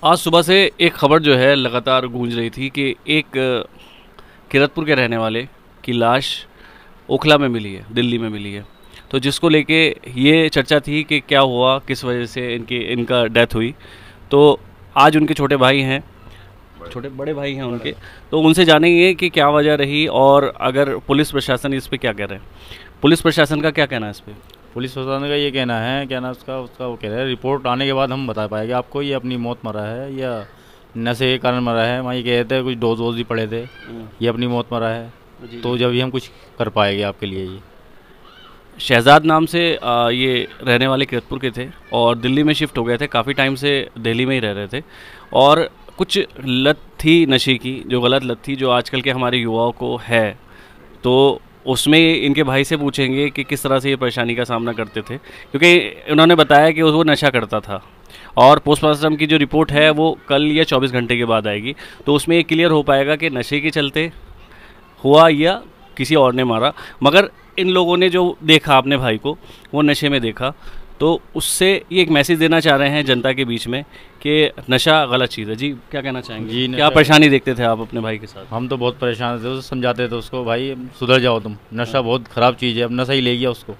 आज सुबह से एक खबर जो है लगातार गूंज रही थी कि एक किरतपुर के रहने वाले की लाश ओखला में मिली है, दिल्ली में मिली है। तो जिसको लेके ये चर्चा थी कि क्या हुआ, किस वजह से इनका डेथ हुई। तो आज उनके छोटे भाई हैं, छोटे बड़े भाई हैं उनके, तो उनसे जानेंगे कि क्या वजह रही और अगर पुलिस प्रशासन इस पे क्या कह रहे हैं। पुलिस प्रशासन का क्या कहना है इस पे? पुलिस प्रशासन का ये कहना है, क्या ना उसका उसका वो कह रहा है, रिपोर्ट आने के बाद हम बता पाएंगे आपको ये अपनी मौत मरा है या नशे के कारण मरा है। वहाँ ये कह रहे थे कुछ डोज वोज भी पड़े थे, ये अपनी मौत मरा है। तो जब ही हम कुछ कर पाएंगे आपके लिए। ये शहजाद नाम से ये रहने वाले किरतपुर के थे और दिल्ली में शिफ्ट हो गए थे। काफ़ी टाइम से दिल्ली में ही रह रहे थे और कुछ लत थी नशे की, जो गलत लत थी, जो आजकल के हमारे युवाओं को है। तो उसमें इनके भाई से पूछेंगे कि किस तरह से ये परेशानी का सामना करते थे, क्योंकि उन्होंने बताया कि वो नशा करता था। और पोस्टमार्टम की जो रिपोर्ट है वो कल या 24 घंटे के बाद आएगी, तो उसमें ये क्लियर हो पाएगा कि नशे के चलते हुआ या किसी और ने मारा। मगर इन लोगों ने जो देखा अपने भाई को, वो नशे में देखा, तो उससे ये एक मैसेज देना चाह रहे हैं जनता के बीच में कि नशा गलत चीज़ है। जी क्या कहना चाहेंगे? जी, क्या परेशानी देखते थे आप अपने भाई के साथ? हम तो बहुत परेशान थे, उसे समझाते थे उसको, भाई सुधर जाओ तुम, नशा बहुत ख़राब चीज़ है। अब नशा ही ले गया उसको।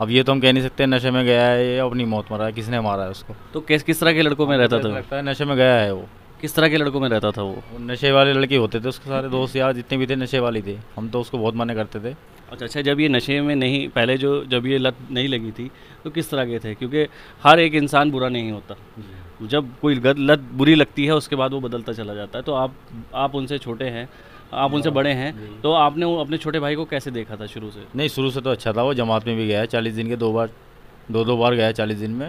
अब ये तो हम कह नहीं सकते नशे में गया है या अपनी मौत मरा है, किसने मारा है उसको। तो किस तरह के लड़कों में रहता था? लगता है नशे में गया है वो। किस तरह के लड़कों में रहता था वो? नशे वाले लड़के होते थे उसके सारे दोस्त यार जितने भी थे नशे वाले थे। हम तो उसको बहुत मना करते थे। अच्छा, जब ये नशे में नहीं, पहले जब ये लत नहीं लगी थी तो किस तरह के थे? क्योंकि हर एक इंसान बुरा नहीं होता। जब कोई लत बुरी लगती है उसके बाद वो बदलता चला जाता है। तो आप उनसे छोटे हैं, आप उनसे बड़े हैं, तो आपने अपने छोटे भाई को कैसे देखा था शुरू से? नहीं, शुरू से तो अच्छा था। वो जमात में भी गया है 40 दिन के, दो बार गया है 40 दिन में।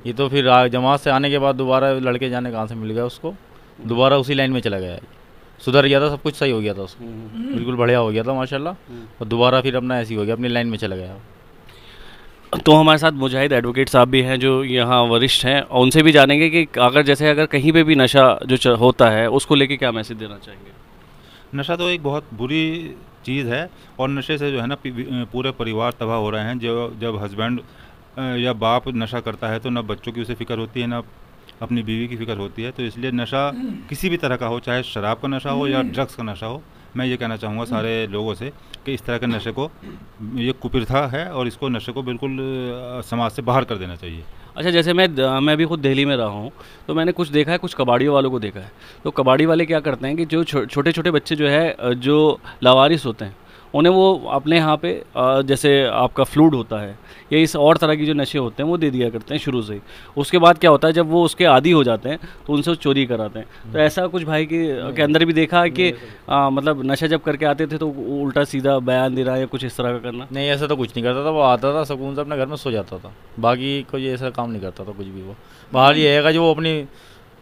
ये तो फिर जमात से आने के बाद दोबारा लड़के जाने कहाँ से मिल गया उसको, दोबारा उसी लाइन में चला गया है। सुधर गया था, सब कुछ सही हो गया था उसको, बिल्कुल बढ़िया हो गया था माशाल्लाह। और दोबारा फिर अपना ऐसी हो गया, अपनी लाइन में चला गया। तो हमारे साथ मुजाहिद एडवोकेट साहब भी हैं जो यहाँ वरिष्ठ हैं, और उनसे भी जानेंगे कि अगर कहीं पे भी नशा जो होता है उसको लेके क्या मैसेज देना चाहेंगे। नशा तो एक बहुत बुरी चीज़ है और नशे से जो है ना पूरे परिवार तबाह हो रहे हैं। जब हस्बैंड या बाप नशा करता है तो ना बच्चों की उसे फिक्र होती है, ना अपनी बीवी की फिक्र होती है। तो इसलिए नशा किसी भी तरह का हो, चाहे शराब का नशा हो या ड्रग्स का नशा हो, मैं ये कहना चाहूँगा सारे लोगों से कि इस तरह के नशे को, ये कुप्रथा है और इसको नशे को बिल्कुल समाज से बाहर कर देना चाहिए। अच्छा, जैसे मैं भी खुद दिल्ली में रहा हूँ, तो मैंने कुछ देखा है, कुछ कबाड़ियों वालों को देखा है। तो कबाड़ी वाले क्या करते हैं कि जो छोटे छोटे बच्चे जो है, जो लावारिस होते हैं, उन्हें वो अपने यहाँ पे जैसे आपका फ्लूड होता है या इस और तरह की जो नशे होते हैं वो दे दिया करते हैं शुरू से ही। उसके बाद क्या होता है, जब वो उसके आदी हो जाते हैं तो उनसे वो चोरी कराते हैं। तो ऐसा कुछ भाई के अंदर भी देखा कि मतलब नशा जब करके आते थे तो उल्टा सीधा बयान देना या कुछ इस तरह का करना? नहीं, ऐसा तो कुछ नहीं करता था। वो आता था सुकून से अपने घर में सो जाता था, बाकी कोई ऐसा काम नहीं करता था कुछ भी। वो बाहर ये है जो वो अपनी,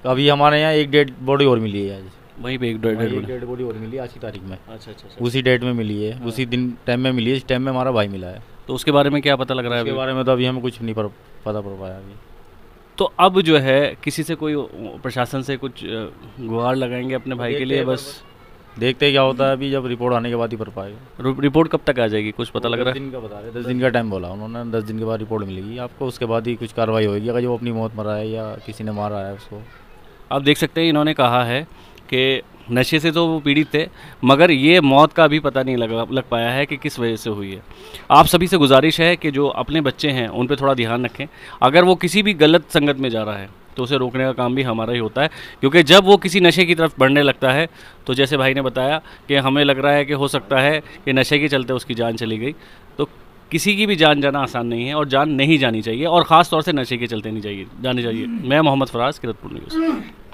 अभी हमारे यहाँ एक डेड बॉडी और मिली है आज, वहीं पे एक डेड बॉडी और मिली आज की तारीख में। अच्छा, उसी डेट में मिली है, उसी दिन टाइम में मिली है, इस टाइम में हमारा भाई मिला है। तो उसके बारे में क्या पता लग रहा है? उसके बारे में तो अभी हमें कुछ नहीं पता पड़ पाया अभी। तो अब जो है किसी से कोई प्रशासन से कुछ गुहार लगाएंगे अपने भाई के लिए? बस देखते हैं क्या होता है, अभी जब रिपोर्ट आने के बाद ही पढ़ पाएगा। रिपोर्ट कब तक आ जाएगी, कुछ पता लग रहा है? 10 दिन का बता रहे, 10 दिन का टाइम बोला उन्होंने। 10 दिन के बाद रिपोर्ट मिलेगी आपको, उसके बाद ही कुछ कार्रवाई होगी अगर जो अपनी मौत मरा है या किसी ने मारा है उसको। आप देख सकते हैं, इन्होंने कहा है कि नशे से तो वो पीड़ित थे, मगर ये मौत का भी पता नहीं लग पाया है कि किस वजह से हुई है। आप सभी से गुजारिश है कि जो अपने बच्चे हैं उन पे थोड़ा ध्यान रखें। अगर वो किसी भी गलत संगत में जा रहा है तो उसे रोकने का काम भी हमारा ही होता है, क्योंकि जब वो किसी नशे की तरफ बढ़ने लगता है तो जैसे भाई ने बताया कि हमें लग रहा है कि हो सकता है कि नशे के चलते उसकी जान चली गई। तो किसी की भी जान जाना आसान नहीं है और जान नहीं जानी चाहिए, और ख़ास तौर से नशे के चलते नहीं जानी चाहिए। मैं मोहम्मद फराज, किरतपुर न्यूज़।